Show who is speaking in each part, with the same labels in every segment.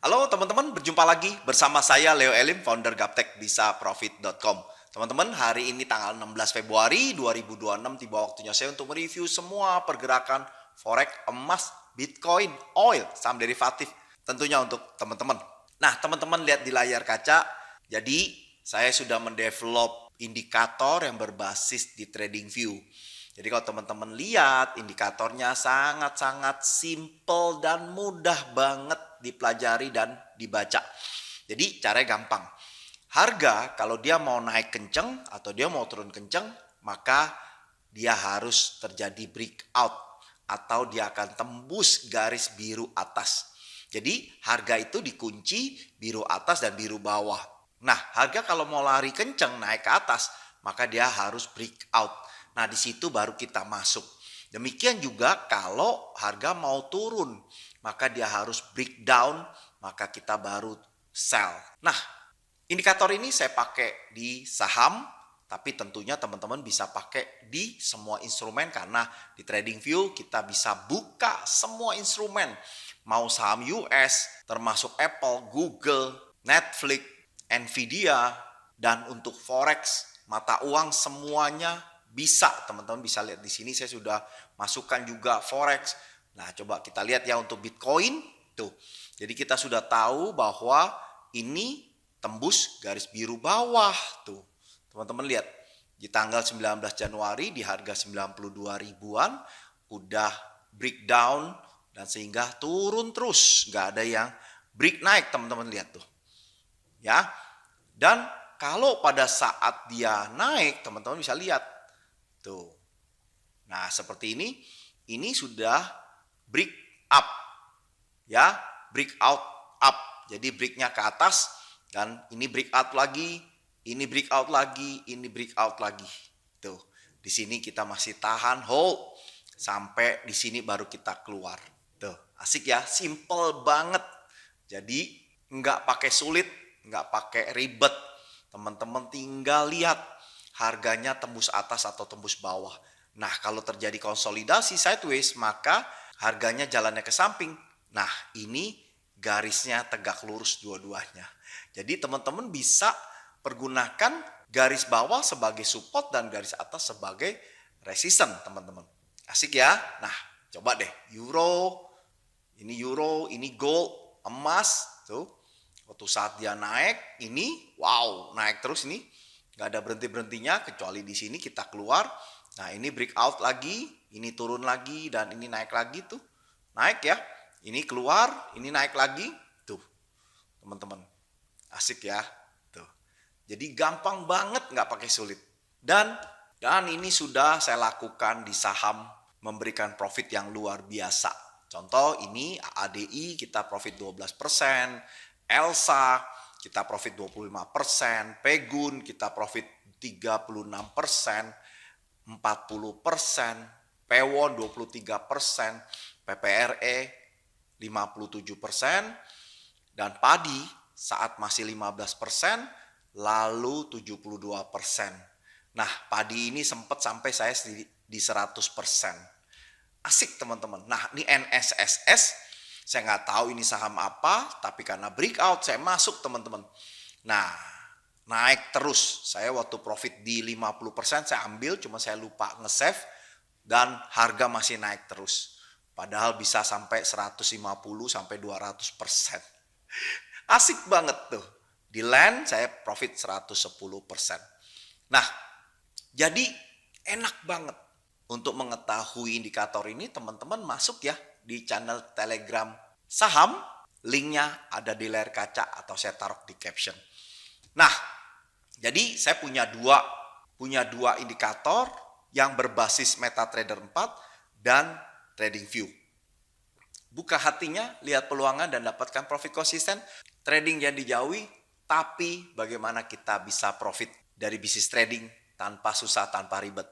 Speaker 1: Halo teman-teman, berjumpa lagi bersama saya Leo Elim, founder gaptekbisaprofit.com. Teman-teman, hari ini tanggal 16 Februari 2026 tiba waktunya saya untuk mereview semua pergerakan forex, emas, bitcoin, oil, saham derivatif tentunya untuk teman-teman. Nah, teman-teman lihat di layar kaca, jadi saya sudah mendevelop indikator yang berbasis di TradingView. Jadi kalau teman-teman lihat indikatornya sangat-sangat simple dan mudah banget dipelajari dan dibaca. Jadi caranya gampang. Harga kalau dia mau naik kenceng atau dia mau turun kenceng, maka dia harus terjadi breakout atau dia akan tembus garis biru atas. Jadi harga itu dikunci biru atas dan biru bawah. Nah, harga kalau mau lari kenceng naik ke atas, maka dia harus breakout. Nah, di situ baru kita masuk. Demikian juga kalau harga mau turun, maka dia harus breakdown, maka kita baru sell. Nah, indikator ini saya pakai di saham, tapi tentunya teman-teman bisa pakai di semua instrumen karena di TradingView kita bisa buka semua instrumen. Mau saham US, termasuk Apple, Google, Netflix, Nvidia, dan untuk forex, mata uang semuanya bisa. Teman-teman bisa lihat di sini saya sudah masukkan juga forex. Nah, coba kita lihat ya untuk Bitcoin tuh. Jadi kita sudah tahu bahwa ini tembus garis biru bawah tuh. Teman-teman lihat di tanggal 19 Januari di harga 92 ribuan udah breakdown dan sehingga turun terus, nggak ada yang break naik. Teman-teman lihat tuh. Ya. Dan kalau pada saat dia naik, teman-teman bisa lihat tuh. Nah, seperti ini sudah break up. Ya, breakout up. Jadi breaknya ke atas dan ini breakout lagi, ini breakout lagi, ini breakout lagi. Tuh. Di sini kita masih tahan hold sampai di sini baru kita keluar. Tuh, asik ya, simple banget. Jadi nggak pakai sulit, nggak pakai ribet. Teman-teman tinggal lihat harganya tembus atas atau tembus bawah. Nah, kalau terjadi konsolidasi sideways, maka harganya jalannya ke samping. Nah, ini garisnya tegak lurus dua-duanya. Jadi teman-teman bisa pergunakan garis bawah sebagai support dan garis atas sebagai resistance, teman-teman. Asik ya? Nah, coba deh euro, ini gold, emas, tuh. Waktu saat dia naik, ini wow, naik terus ini. Nggak ada berhenti-berhentinya, kecuali di sini kita keluar. Nah, ini breakout lagi, ini turun lagi, dan ini naik lagi tuh. Naik ya, ini keluar, ini naik lagi. Tuh, teman-teman. Asik ya. Tuh. Jadi gampang banget, nggak pakai sulit. Dan ini sudah saya lakukan di saham, memberikan profit yang luar biasa. Contoh ini ADI kita profit 12%, Elsa kita profit 25%, Pegun kita profit 36%, 40%, Pewon 23%, PPRE 57%, dan padi saat masih 15%, lalu 72%. Nah, padi ini sempat sampai saya di 100%. Asik teman-teman. Nah, ini NSSS. Saya nggak tahu ini saham apa, tapi karena breakout saya masuk teman-teman. Nah, naik terus. Saya waktu profit di 50% saya ambil, cuma saya lupa nge-save dan harga masih naik terus. Padahal bisa sampai 150 sampai 200%. Asik banget tuh. Di land saya profit 110%. Nah, jadi enak banget. Untuk mengetahui indikator ini, teman-teman masuk ya di channel Telegram saham. Linknya ada di layar kaca atau saya taruh di caption. Nah, jadi saya punya dua indikator yang berbasis MetaTrader 4 dan TradingView. Buka hatinya, lihat peluangan dan dapatkan profit konsisten. Trading yang dijauhi, tapi bagaimana kita bisa profit dari bisnis trading tanpa susah, tanpa ribet.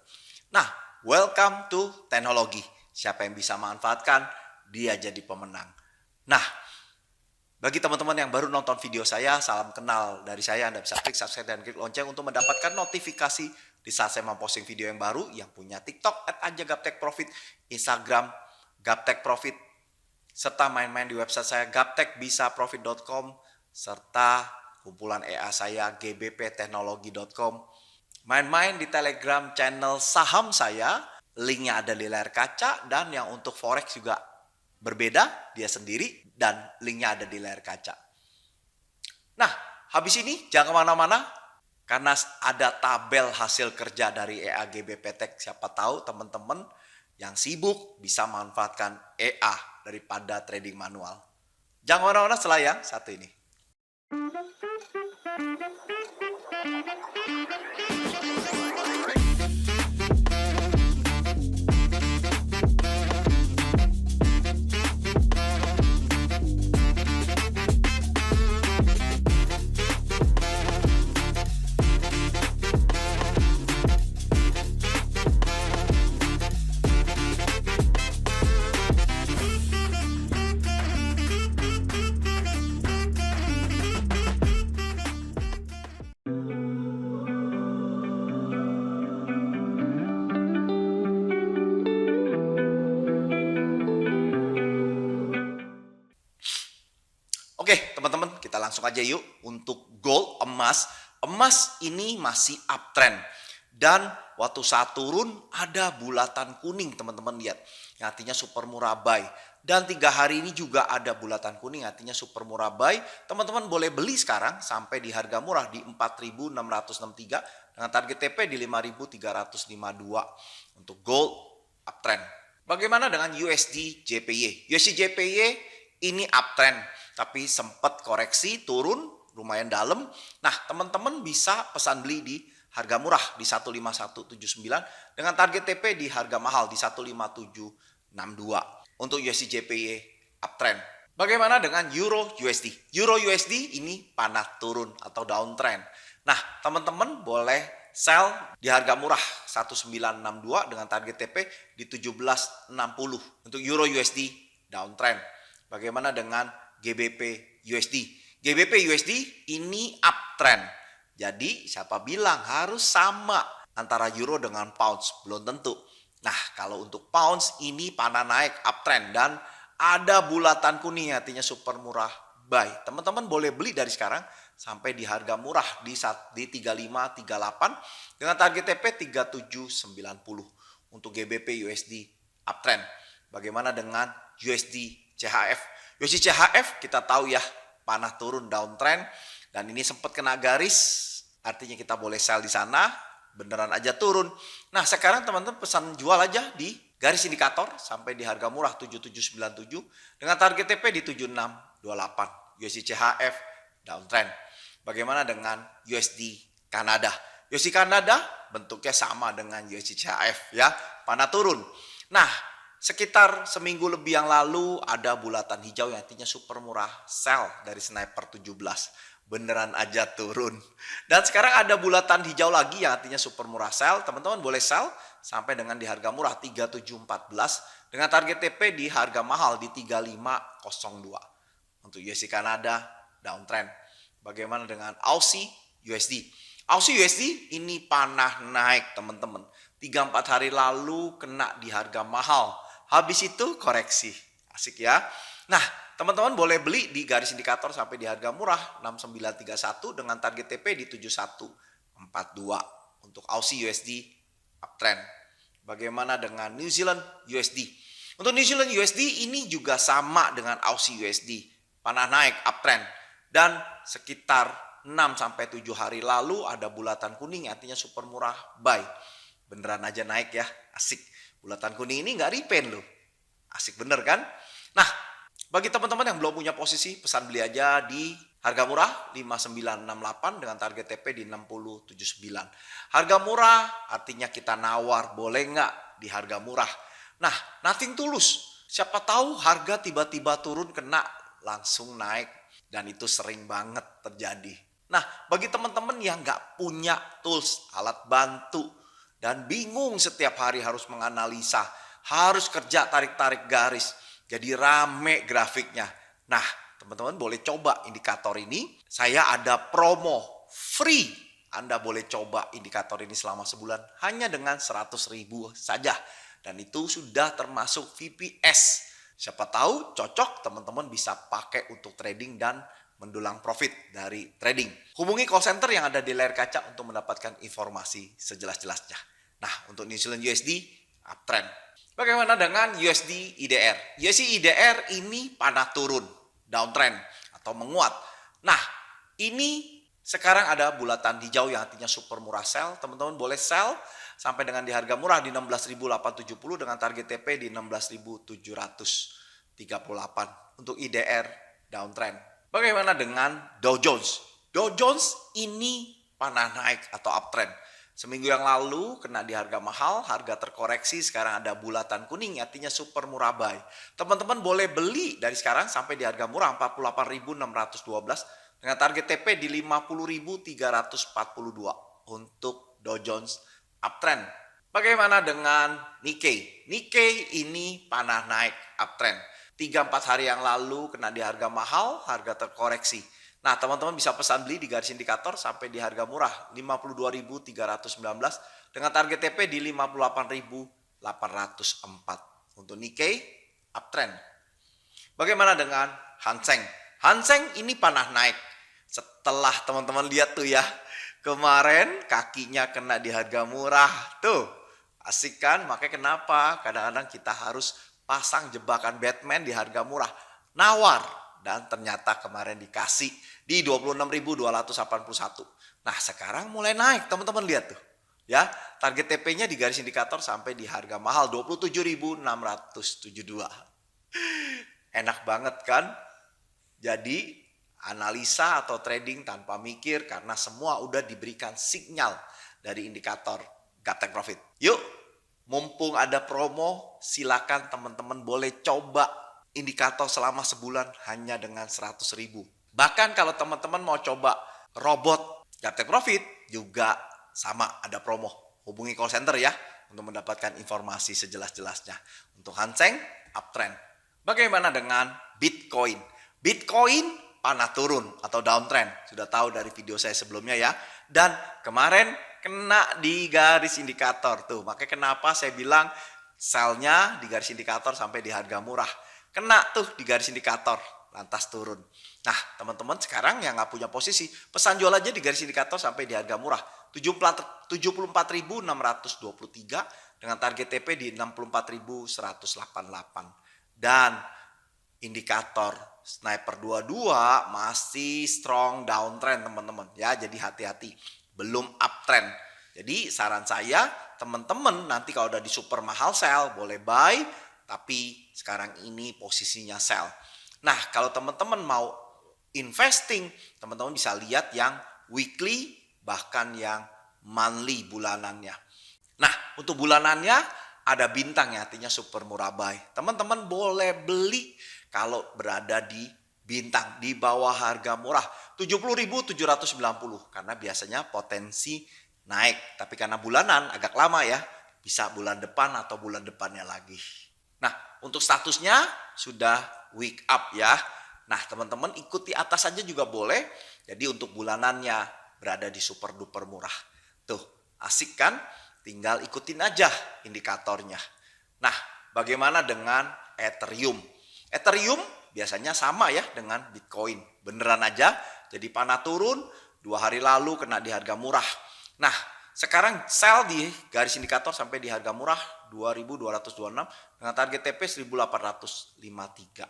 Speaker 1: Nah, welcome to teknologi. Siapa yang bisa manfaatkan, dia jadi pemenang. Nah, bagi teman-teman yang baru nonton video saya, salam kenal dari saya. Anda bisa klik subscribe dan klik lonceng untuk mendapatkan notifikasi di saat saya memposting video yang baru. Yang punya TikTok @anjagaptekprofit, Instagram Gaptek Profit, serta main-main di website saya gaptekbisaprofit.com, serta kumpulan EA saya gbpteknologi.com. Main-main di Telegram channel saham saya, linknya ada di layar kaca, dan yang untuk forex juga berbeda, dia sendiri, dan linknya ada di layar kaca. Nah, habis ini jangan kemana-mana, karena ada tabel hasil kerja dari EA GBPTEK. Siapa tahu teman-teman yang sibuk bisa manfaatkan EA daripada trading manual. Jangan kemana-mana setelah yang satu ini. Oke, teman-teman, kita langsung aja yuk untuk gold, emas. Emas ini masih uptrend. Dan waktu saat turun ada bulatan kuning, teman-teman lihat. Yang artinya super murah buy. Dan 3 hari ini juga ada bulatan kuning, artinya super murah buy. Teman-teman boleh beli sekarang sampai di harga murah di 4.663 dengan target TP di 5.352 untuk gold uptrend. Bagaimana dengan USD JPY? USD JPY ini uptrend, tapi sempat koreksi turun lumayan dalam. Nah, teman-teman bisa pesan beli di harga murah di 15179 dengan target TP di harga mahal di 15762 untuk USD JPY uptrend. Bagaimana dengan Euro USD? Euro USD ini panah turun atau downtrend. Nah, teman-teman boleh sell di harga murah 1962 dengan target TP di 1760 untuk Euro USD downtrend. Bagaimana dengan GBP USD? GBP USD ini uptrend. Jadi siapa bilang harus sama antara euro dengan pounds? Belum tentu. Nah, kalau untuk pounds ini panah naik uptrend dan ada bulatan kuning, artinya super murah buy. Teman-teman boleh beli dari sekarang sampai di harga murah di 3538 dengan target TP 3790 untuk GBP USD uptrend. Bagaimana dengan USD CHF? USD CHF kita tahu ya, panah turun downtrend dan ini sempat kena garis, artinya kita boleh sell di sana, beneran aja turun. Nah, sekarang teman-teman pesan jual aja di garis indikator sampai di harga murah 7797 dengan target TP di 7628. USD CHF downtrend. Bagaimana dengan USD Kanada? USD Kanada bentuknya sama dengan USD CHF ya, panah turun. Nah, sekitar seminggu lebih yang lalu ada bulatan hijau yang artinya super murah sell dari Sniper 17. Beneran aja turun. Dan sekarang ada bulatan hijau lagi yang artinya super murah sell. Teman-teman boleh sell sampai dengan di harga murah 3714 dengan target TP di harga mahal di 3502. Untuk USD Kanada downtrend. Bagaimana dengan Aussie USD? Aussie USD ini panah naik, teman-teman. 3-4 hari lalu kena di harga mahal. Habis itu koreksi. Asik ya. Nah, teman-teman boleh beli di garis indikator sampai di harga murah 6931 dengan target TP di 7142 untuk Aussie USD uptrend. Bagaimana dengan New Zealand USD? Untuk New Zealand USD ini juga sama dengan Aussie USD. Panah naik uptrend dan sekitar 6-7 hari lalu ada bulatan kuning artinya super murah buy. Beneran aja naik ya. Asik. Bulatan kuning ini nggak repaint loh. Asik bener kan? Nah, bagi teman-teman yang belum punya posisi, pesan beli aja di harga murah 5968 dengan target TP di 6079. Harga murah artinya kita nawar, boleh nggak di harga murah? Nah, nothing tulus. Siapa tahu harga tiba-tiba turun kena langsung naik. Dan itu sering banget terjadi. Nah, bagi teman-teman yang nggak punya tools, alat bantu, dan bingung setiap hari harus menganalisa, harus kerja tarik-tarik garis, jadi rame grafiknya. Nah, teman-teman boleh coba indikator ini. Saya ada promo free. Anda boleh coba indikator ini selama sebulan hanya dengan 100.000 saja. Dan itu sudah termasuk VPS. Siapa tahu cocok teman-teman bisa pakai untuk trading dan mendulang profit dari trading. Hubungi call center yang ada di layar kaca untuk mendapatkan informasi sejelas-jelasnya. Nah, untuk New Zealand USD, uptrend. Bagaimana dengan USD IDR? USD IDR ini panah turun, downtrend atau menguat. Nah, ini sekarang ada bulatan hijau yang artinya super murah sell. Teman-teman boleh sell sampai dengan di harga murah di 16.870 dengan target TP di 16.738 untuk IDR downtrend. Bagaimana dengan Dow Jones? Dow Jones ini panah naik atau uptrend. Seminggu yang lalu kena di harga mahal, harga terkoreksi, sekarang ada bulatan kuning, artinya super murah buy. Teman-teman boleh beli dari sekarang sampai di harga murah 48.612 dengan target TP di 50.342 untuk Dow Jones uptrend. Bagaimana dengan Nikkei? Nikkei ini panah naik uptrend. 3-4 hari yang lalu kena di harga mahal, harga terkoreksi. Nah, teman-teman bisa pesan beli di garis indikator sampai di harga murah 52.319 dengan target TP di 58.804 untuk Nikkei uptrend. Bagaimana dengan Hang Seng? Hang Seng ini panah naik. Setelah teman-teman lihat tuh ya, kemarin kakinya kena di harga murah. Tuh, asik kan? Makanya kenapa kadang-kadang kita harus pasang jebakan Batman di harga murah. Nawar. Dan ternyata kemarin dikasih di 26.281. Nah, sekarang mulai naik, teman-teman lihat tuh. Ya, target TP-nya di garis indikator sampai di harga mahal 27.672. Enak banget kan? Jadi, analisa atau trading tanpa mikir karena semua udah diberikan sinyal dari indikator Gaptek Profit. Yuk, mumpung ada promo, silakan teman-teman boleh coba indikator selama sebulan hanya dengan 100.000. Bahkan kalau teman-teman mau coba robot Gaptek Profit juga sama ada promo. Hubungi call center ya untuk mendapatkan informasi sejelas-jelasnya. Untuk Hang Seng uptrend. Bagaimana dengan Bitcoin? Bitcoin panah turun atau downtrend. Sudah tahu dari video saya sebelumnya ya. Dan kemarin kena di garis indikator tuh. Makanya kenapa saya bilang sell-nya di garis indikator sampai di harga murah. Kena tuh di garis indikator, lantas turun. Nah, teman-teman sekarang yang nggak punya posisi, pesan jual aja di garis indikator sampai di harga murah. 74.623 dengan target TP di 64.188. Dan indikator Sniper 22 masih strong downtrend teman-teman. Ya, jadi hati-hati. Belum uptrend. Jadi saran saya, teman-teman nanti kalau udah di super mahal sell, boleh buy. Tapi sekarang ini posisinya sell. Nah, kalau teman-teman mau investing, teman-teman bisa lihat yang weekly bahkan yang monthly bulanannya. Nah, untuk bulanannya ada bintang ya, artinya super murah buy. Teman-teman boleh beli kalau berada di bintang di bawah harga murah 70.790 karena biasanya potensi naik. Tapi karena bulanan agak lama ya, bisa bulan depan atau bulan depannya lagi. Nah, untuk statusnya sudah week up ya. Nah, teman-teman ikuti atas saja juga boleh. Jadi untuk bulanannya berada di super duper murah. Tuh, asik kan? Tinggal ikutin aja indikatornya. Nah, bagaimana dengan Ethereum? Ethereum biasanya sama ya dengan Bitcoin. Beneran aja, jadi panah turun. 2 hari lalu kena di harga murah. Nah, sekarang sell di garis indikator sampai di harga murah 2.226 dengan target TP 1.853.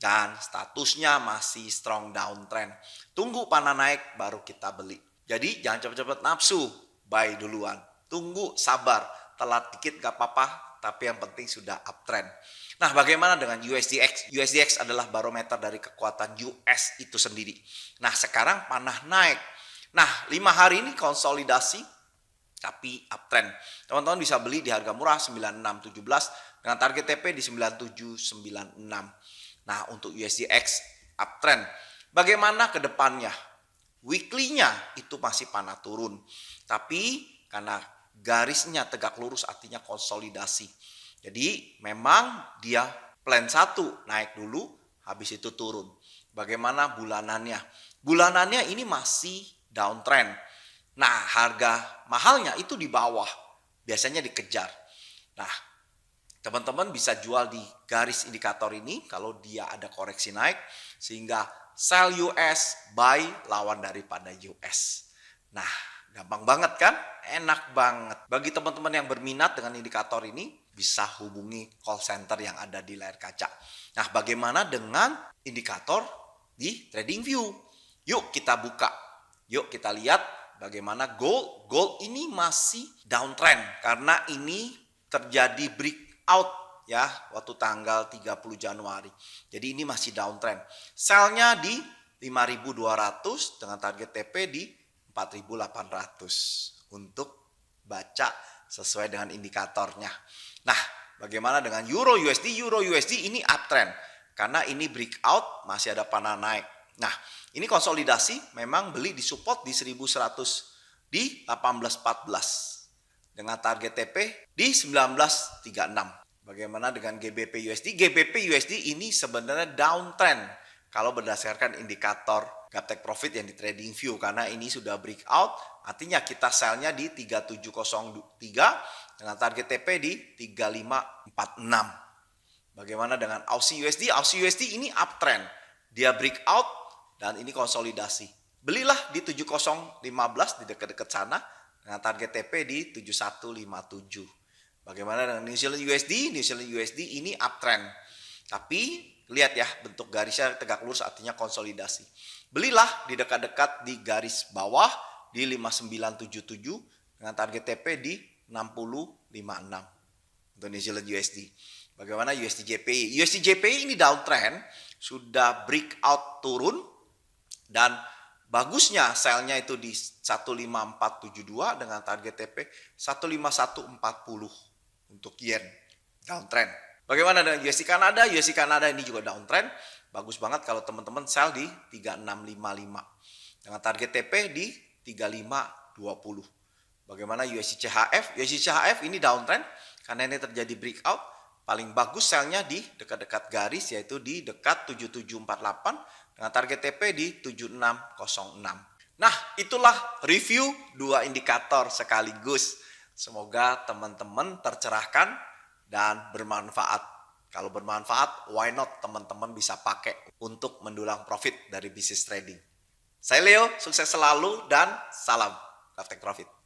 Speaker 1: Dan statusnya masih strong downtrend. Tunggu panah naik baru kita beli. Jadi jangan cepat-cepat nafsu, buy duluan. Tunggu sabar, telat dikit gak apa-apa, tapi yang penting sudah uptrend. Nah, bagaimana dengan USDX? USDX adalah barometer dari kekuatan US itu sendiri. Nah, sekarang panah naik. Nah, 5 hari ini konsolidasi tapi uptrend. Teman-teman bisa beli di harga murah 9617 dengan target TP di 9796. Nah, untuk USDX uptrend. Bagaimana ke depannya? Weekly-nya itu masih panah turun. Tapi karena garisnya tegak lurus artinya konsolidasi. Jadi memang dia plan 1 naik dulu, habis itu turun. Bagaimana bulanannya? Bulanannya ini masih downtrend. Nah, harga mahalnya itu di bawah. Biasanya dikejar. Nah, Teman-teman bisa jual di garis indikator ini kalau dia ada koreksi naik, sehingga sell US, buy lawan daripada US. Nah, gampang banget kan? Enak banget. Bagi teman-teman yang berminat dengan indikator ini, bisa hubungi call center yang ada di layar kaca. Nah, bagaimana dengan indikator di TradingView? Yuk kita buka. Yuk kita lihat bagaimana gold. Gold ini masih downtrend karena ini terjadi breakout ya waktu tanggal 30 Januari. Jadi ini masih downtrend. Sell-nya di 5.200 dengan target TP di 4.800 untuk baca sesuai dengan indikatornya. Nah, bagaimana dengan Euro USD? Euro USD ini uptrend karena ini breakout, masih ada panah naik. Nah, ini konsolidasi, memang beli di support di 1.100 di 18.14 dengan target TP di 19.36. Bagaimana dengan GBP USD? GBP USD ini sebenarnya downtrend kalau berdasarkan indikator Gaptek Profit yang di TradingView, karena ini sudah breakout, artinya kita sell-nya di 3703 dengan target TP di 3546. Bagaimana dengan Aussie USD? Aussie USD ini uptrend, dia breakout dan ini konsolidasi. Belilah di 7015 di dekat-dekat sana dengan target TP di 7157. Bagaimana dengan New Zealand USD? New Zealand USD ini uptrend, tapi lihat ya, bentuk garisnya tegak lurus artinya konsolidasi. Belilah di dekat-dekat di garis bawah di 5977 dengan target TP di 6056 untuk New Zealand USD. Bagaimana USD JPY? USD JPY ini downtrend, sudah breakout turun dan bagusnya sell-nya itu di 15472 dengan target TP 15140 untuk yen, downtrend. Bagaimana dengan USD Kanada? USD Kanada ini juga downtrend. Bagus banget kalau teman-teman sell di 3655 dengan target TP di 3520. Bagaimana USD CHF? USD CHF ini downtrend karena ini terjadi breakout. Paling bagus sell-nya di dekat-dekat garis, yaitu di dekat 7748 dengan target TP di 7606. Nah, itulah review 2 indikator sekaligus. Semoga teman-teman tercerahkan dan bermanfaat. Kalau bermanfaat, why not teman-teman bisa pakai untuk mendulang profit dari bisnis trading. Saya Leo, sukses selalu dan salam Gaptek Profit.